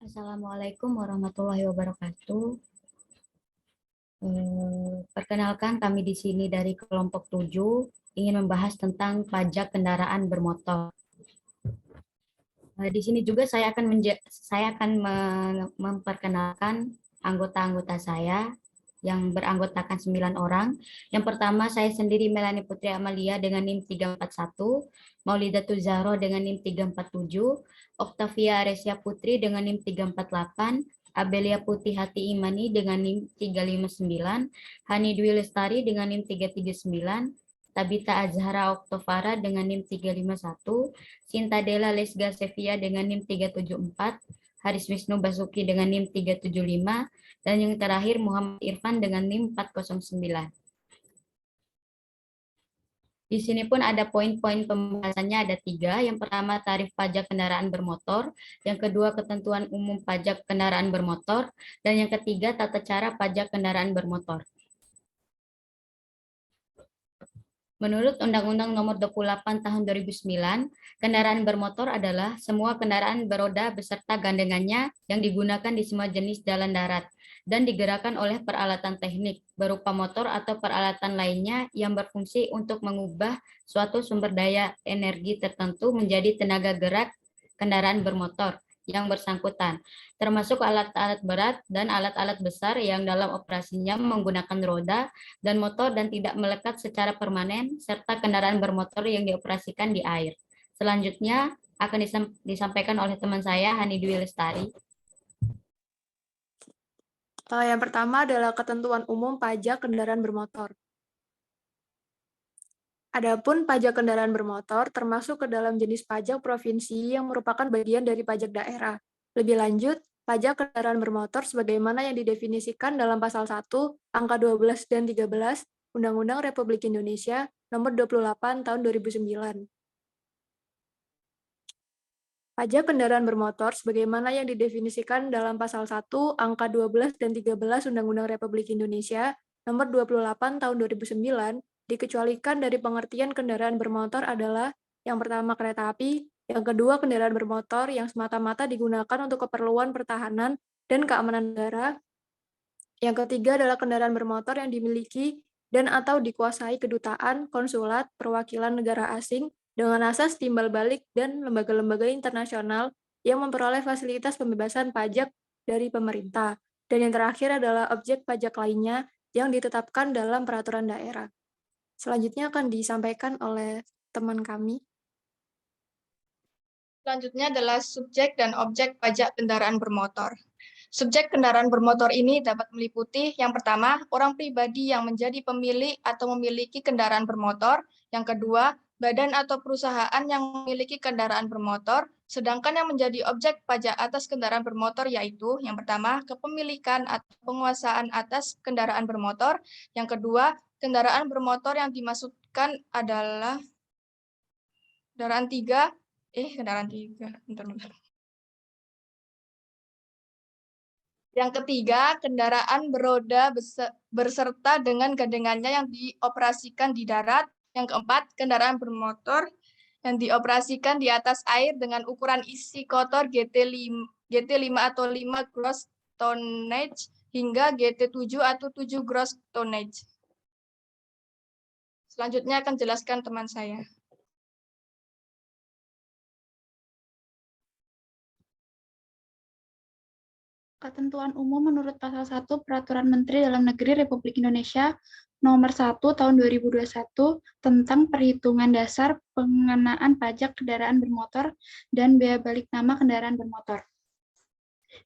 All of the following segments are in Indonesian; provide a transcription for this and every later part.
Assalamualaikum warahmatullahi wabarakatuh. Perkenalkan kami di sini dari kelompok 7 ingin membahas tentang pajak kendaraan bermotor. Di sini juga saya akan memperkenalkan anggota-anggota saya yang beranggotakan 9 orang. Yang pertama saya sendiri Melani Putri Amalia dengan NIM 341, Maulidatul Zahro dengan NIM 347, Oktavia Aresia Putri dengan NIM 348, Abelia Putih Hati Imani dengan NIM 359, Hani Dwi Lestari dengan NIM 339, Tabita Azhara Oktovara dengan NIM 351, Sinta Della Lesga Sevia dengan NIM 374, Haris Wisnu Basuki dengan NIM 375, dan yang terakhir Muhammad Irfan dengan NIM 409. Di sini pun ada poin-poin pembahasannya, ada 3. Yang pertama tarif pajak kendaraan bermotor, yang kedua ketentuan umum pajak kendaraan bermotor, dan yang ketiga tata cara pajak kendaraan bermotor. Menurut Undang-Undang Nomor 28 Tahun 2009, kendaraan bermotor adalah semua kendaraan beroda beserta gandengannya yang digunakan di semua jenis jalan darat dan digerakkan oleh peralatan teknik berupa motor atau peralatan lainnya yang berfungsi untuk mengubah suatu sumber daya energi tertentu menjadi tenaga gerak kendaraan bermotor yang bersangkutan, termasuk alat-alat berat dan alat-alat besar yang dalam operasinya menggunakan roda dan motor dan tidak melekat secara permanen, serta kendaraan bermotor yang dioperasikan di air. Selanjutnya akan disampaikan oleh teman saya, Hani Dwi Lestari. Yang pertama adalah ketentuan umum pajak kendaraan bermotor. Adapun pajak kendaraan bermotor termasuk ke dalam jenis pajak provinsi yang merupakan bagian dari pajak daerah. Lebih lanjut, pajak kendaraan bermotor sebagaimana yang didefinisikan dalam pasal 1, angka 12 dan 13 Undang-Undang Republik Indonesia Nomor 28 Tahun 2009. Pajak kendaraan bermotor sebagaimana yang didefinisikan dalam pasal 1, angka 12 dan 13 Undang-Undang Republik Indonesia Nomor 28 Tahun 2009 dikecualikan dari pengertian kendaraan bermotor adalah yang pertama kereta api, yang kedua kendaraan bermotor yang semata-mata digunakan untuk keperluan pertahanan dan keamanan negara, yang ketiga adalah kendaraan bermotor yang dimiliki dan atau dikuasai kedutaan, konsulat, perwakilan negara asing dengan asas timbal balik dan lembaga-lembaga internasional yang memperoleh fasilitas pembebasan pajak dari pemerintah. Dan yang terakhir adalah objek pajak lainnya yang ditetapkan dalam peraturan daerah. Selanjutnya akan disampaikan oleh teman kami. Selanjutnya adalah subjek dan objek pajak kendaraan bermotor. Subjek kendaraan bermotor ini dapat meliputi yang pertama, orang pribadi yang menjadi pemilik atau memiliki kendaraan bermotor. Yang kedua, badan atau perusahaan yang memiliki kendaraan bermotor. Sedangkan yang menjadi objek pajak atas kendaraan bermotor yaitu yang pertama, kepemilikan atau penguasaan atas kendaraan bermotor. Yang kedua, kendaraan bermotor yang dimaksudkan adalah kendaraan tiga. Bentar. Yang ketiga, kendaraan beroda berserta dengan gandengannya yang dioperasikan di darat. Yang keempat, kendaraan bermotor yang dioperasikan di atas air dengan ukuran isi kotor GT5 atau 5 gross tonnage hingga GT7 atau 7 gross tonnage. Selanjutnya akan jelaskan teman saya. Ketentuan umum menurut Pasal 1 Peraturan Menteri Dalam Negeri Republik Indonesia Nomor 1 Tahun 2021 tentang perhitungan dasar pengenaan pajak kendaraan bermotor dan bea balik nama kendaraan bermotor.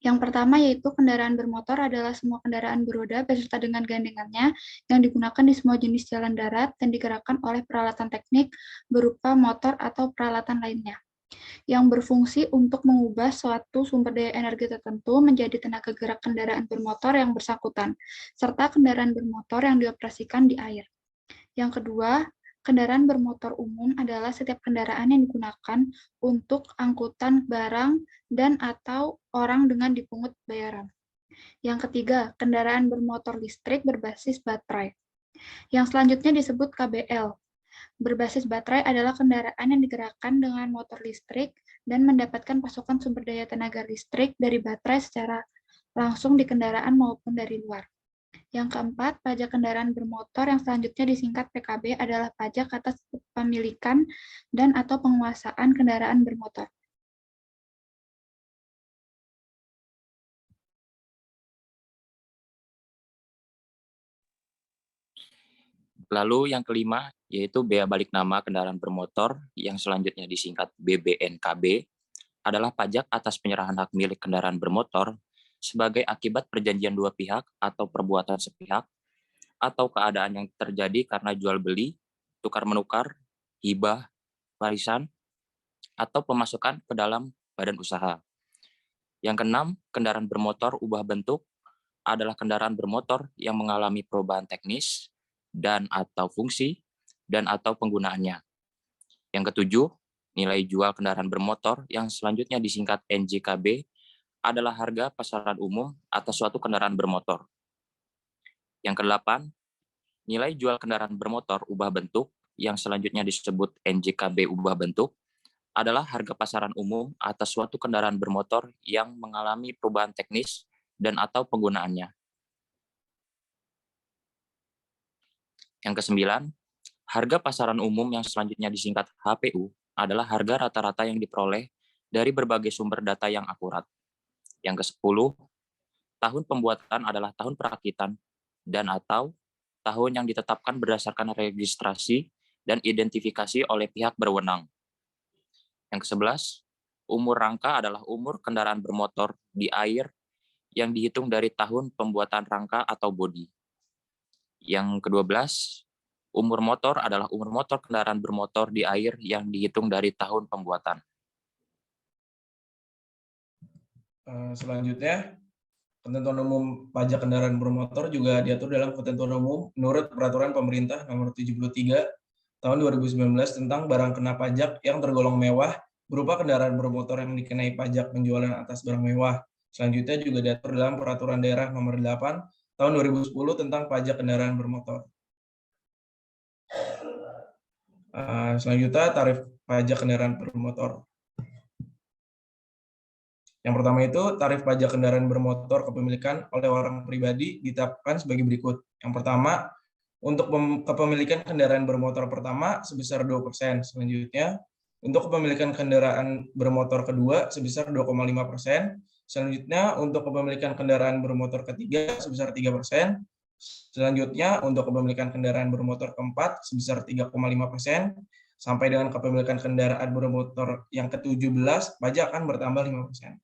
Yang pertama yaitu kendaraan bermotor adalah semua kendaraan beroda beserta dengan gandengannya yang digunakan di semua jenis jalan darat dan digerakkan oleh peralatan teknik berupa motor atau peralatan lainnya yang berfungsi untuk mengubah suatu sumber daya energi tertentu menjadi tenaga gerak kendaraan bermotor yang bersangkutan, serta kendaraan bermotor yang dioperasikan di air. Yang kedua, kendaraan bermotor umum adalah setiap kendaraan yang digunakan untuk angkutan barang dan atau orang dengan dipungut bayaran. Yang ketiga, kendaraan bermotor listrik berbasis baterai. Yang selanjutnya disebut KBL. berbasis baterai adalah kendaraan yang digerakkan dengan motor listrik dan mendapatkan pasokan sumber daya tenaga listrik dari baterai secara langsung di kendaraan maupun dari luar. Yang keempat, pajak kendaraan bermotor yang selanjutnya disingkat PKB adalah pajak atas kepemilikan dan atau penguasaan kendaraan bermotor. Lalu yang kelima, yaitu bea balik nama kendaraan bermotor yang selanjutnya disingkat BBNKB, adalah pajak atas penyerahan hak milik kendaraan bermotor sebagai akibat perjanjian dua pihak atau perbuatan sepihak, atau keadaan yang terjadi karena jual beli, tukar-menukar, hibah, warisan, atau pemasukan ke dalam badan usaha. Yang keenam, kendaraan bermotor ubah bentuk adalah kendaraan bermotor yang mengalami perubahan teknis dan atau fungsi dan atau penggunaannya. Yang ketujuh, nilai jual kendaraan bermotor yang selanjutnya disingkat NJKB adalah harga pasaran umum atas suatu kendaraan bermotor. Yang kedelapan, nilai jual kendaraan bermotor ubah bentuk yang selanjutnya disebut NJKB ubah bentuk adalah harga pasaran umum atas suatu kendaraan bermotor yang mengalami perubahan teknis dan atau penggunaannya. Yang kesembilan, harga pasaran umum yang selanjutnya disingkat HPU adalah harga rata-rata yang diperoleh dari berbagai sumber data yang akurat. Yang ke-10, tahun pembuatan adalah tahun perakitan dan atau tahun yang ditetapkan berdasarkan registrasi dan identifikasi oleh pihak berwenang. Yang ke-11, umur rangka adalah umur kendaraan bermotor di air yang dihitung dari tahun pembuatan rangka atau bodi. Yang ke-12, umur motor adalah umur motor kendaraan bermotor di air yang dihitung dari tahun pembuatan. Selanjutnya, ketentuan umum pajak kendaraan bermotor juga diatur dalam ketentuan umum menurut Peraturan Pemerintah Nomor 73 Tahun 2019 tentang barang kena pajak yang tergolong mewah berupa kendaraan bermotor yang dikenai pajak penjualan atas barang mewah. Selanjutnya juga diatur dalam Peraturan Daerah Nomor 8 Tahun 2010 tentang pajak kendaraan bermotor. Selanjutnya, tarif pajak kendaraan bermotor. Yang pertama itu, tarif pajak kendaraan bermotor kepemilikan oleh orang pribadi ditetapkan sebagai berikut. Yang pertama, untuk kepemilikan kendaraan bermotor pertama sebesar 2%. Selanjutnya, untuk kepemilikan kendaraan bermotor kedua sebesar 2,5%. Selanjutnya, untuk kepemilikan kendaraan bermotor ketiga sebesar 3%. Selanjutnya, untuk kepemilikan kendaraan bermotor keempat sebesar 3,5%. Sampai dengan kepemilikan kendaraan bermotor yang ke-17, pajak akan bertambah 5%.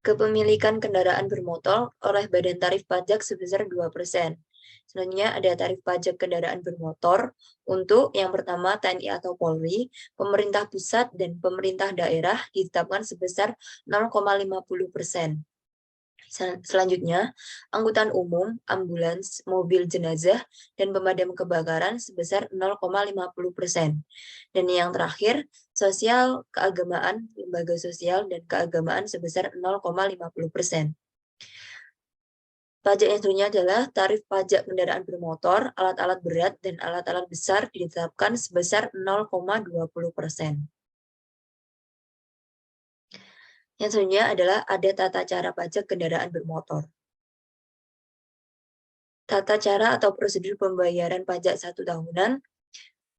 Kepemilikan kendaraan bermotor oleh Badan Tarif Pajak sebesar 2%. Selanjutnya ada tarif pajak kendaraan bermotor untuk yang pertama TNI atau Polri, pemerintah pusat dan pemerintah daerah ditetapkan sebesar 0,50%. Selanjutnya, angkutan umum, ambulans, mobil jenazah, dan pemadam kebakaran sebesar 0,50%. Dan yang terakhir, sosial, keagamaan, lembaga sosial, dan keagamaan sebesar 0,50%. Pajak yang selanjutnya adalah tarif pajak kendaraan bermotor, alat-alat berat, dan alat-alat besar ditetapkan sebesar 0,20%. Yang selanjutnya adalah ada tata cara pajak kendaraan bermotor. Tata cara atau prosedur pembayaran pajak 1 tahunan.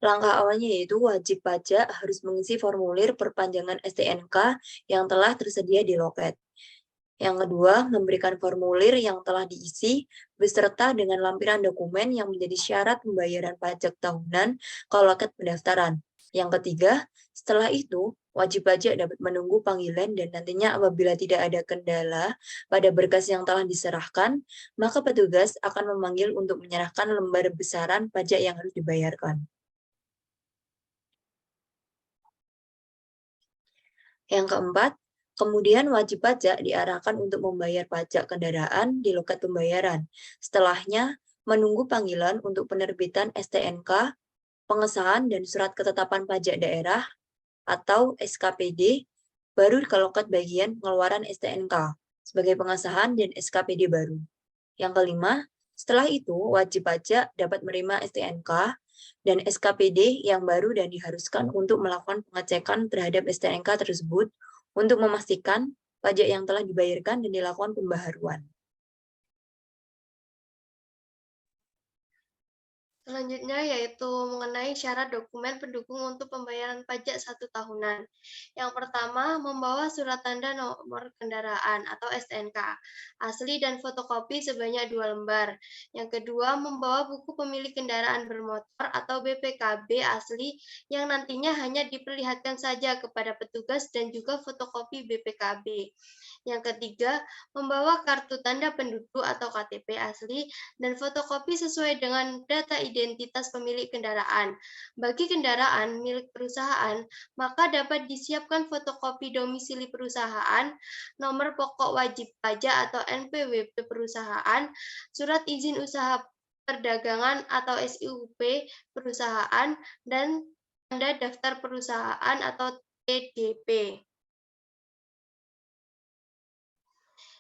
Langkah awalnya yaitu wajib pajak harus mengisi formulir perpanjangan STNK yang telah tersedia di loket. Yang kedua, memberikan formulir yang telah diisi beserta dengan lampiran dokumen yang menjadi syarat pembayaran pajak tahunan ke loket pendaftaran. Yang ketiga, setelah itu, wajib pajak dapat menunggu panggilan dan nantinya apabila tidak ada kendala pada berkas yang telah diserahkan, maka petugas akan memanggil untuk menyerahkan lembar besaran pajak yang harus dibayarkan. Yang keempat, kemudian wajib pajak diarahkan untuk membayar pajak kendaraan di loket pembayaran. Setelahnya, menunggu panggilan untuk penerbitan STNK, pengesahan dan surat ketetapan pajak daerah, atau SKPD baru ke loket bagian pengeluaran STNK sebagai pengesahan dan SKPD baru. Yang kelima, setelah itu wajib pajak dapat menerima STNK dan SKPD yang baru dan diharuskan untuk melakukan pengecekan terhadap STNK tersebut untuk memastikan pajak yang telah dibayarkan dan dilakukan pembaharuan. Selanjutnya yaitu mengenai syarat dokumen pendukung untuk pembayaran pajak 1 tahunan. Yang pertama, membawa surat tanda nomor kendaraan atau STNK asli dan fotokopi sebanyak 2 lembar. Yang kedua, membawa buku pemilik kendaraan bermotor atau BPKB asli yang nantinya hanya diperlihatkan saja kepada petugas dan juga fotokopi BPKB. Yang ketiga, membawa kartu tanda penduduk atau KTP asli dan fotokopi sesuai dengan data identitas pemilik kendaraan. Bagi kendaraan milik perusahaan, maka dapat disiapkan fotokopi domisili perusahaan, nomor pokok wajib pajak atau NPWP perusahaan, surat izin usaha perdagangan atau SIUP perusahaan, dan tanda daftar perusahaan atau TDP.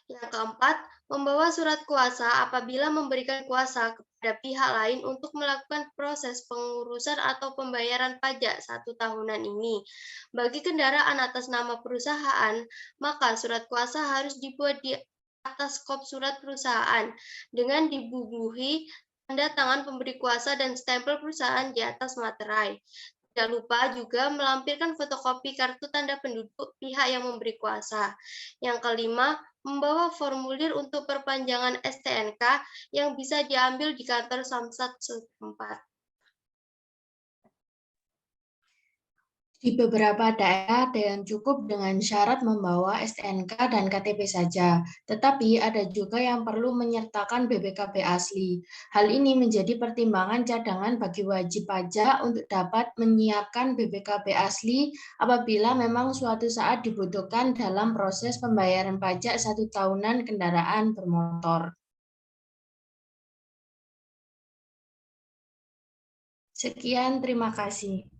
Yang keempat, membawa surat kuasa apabila memberikan kuasa kepada pihak lain untuk melakukan proses pengurusan atau pembayaran pajak 1 tahunan ini. Bagi kendaraan atas nama perusahaan, maka surat kuasa harus dibuat di atas kop surat perusahaan dengan dibubuhi tanda tangan pemberi kuasa dan stempel perusahaan di atas materai. Tidak lupa juga melampirkan fotokopi kartu tanda penduduk pihak yang memberi kuasa. Yang kelima, membawa formulir untuk perpanjangan STNK yang bisa diambil di kantor Samsat setempat. Di beberapa daerah ada yang cukup dengan syarat membawa STNK dan KTP saja, tetapi ada juga yang perlu menyertakan BPKB asli. Hal ini menjadi pertimbangan cadangan bagi wajib pajak untuk dapat menyiapkan BPKB asli apabila memang suatu saat dibutuhkan dalam proses pembayaran pajak 1 tahunan kendaraan bermotor. Sekian, terima kasih.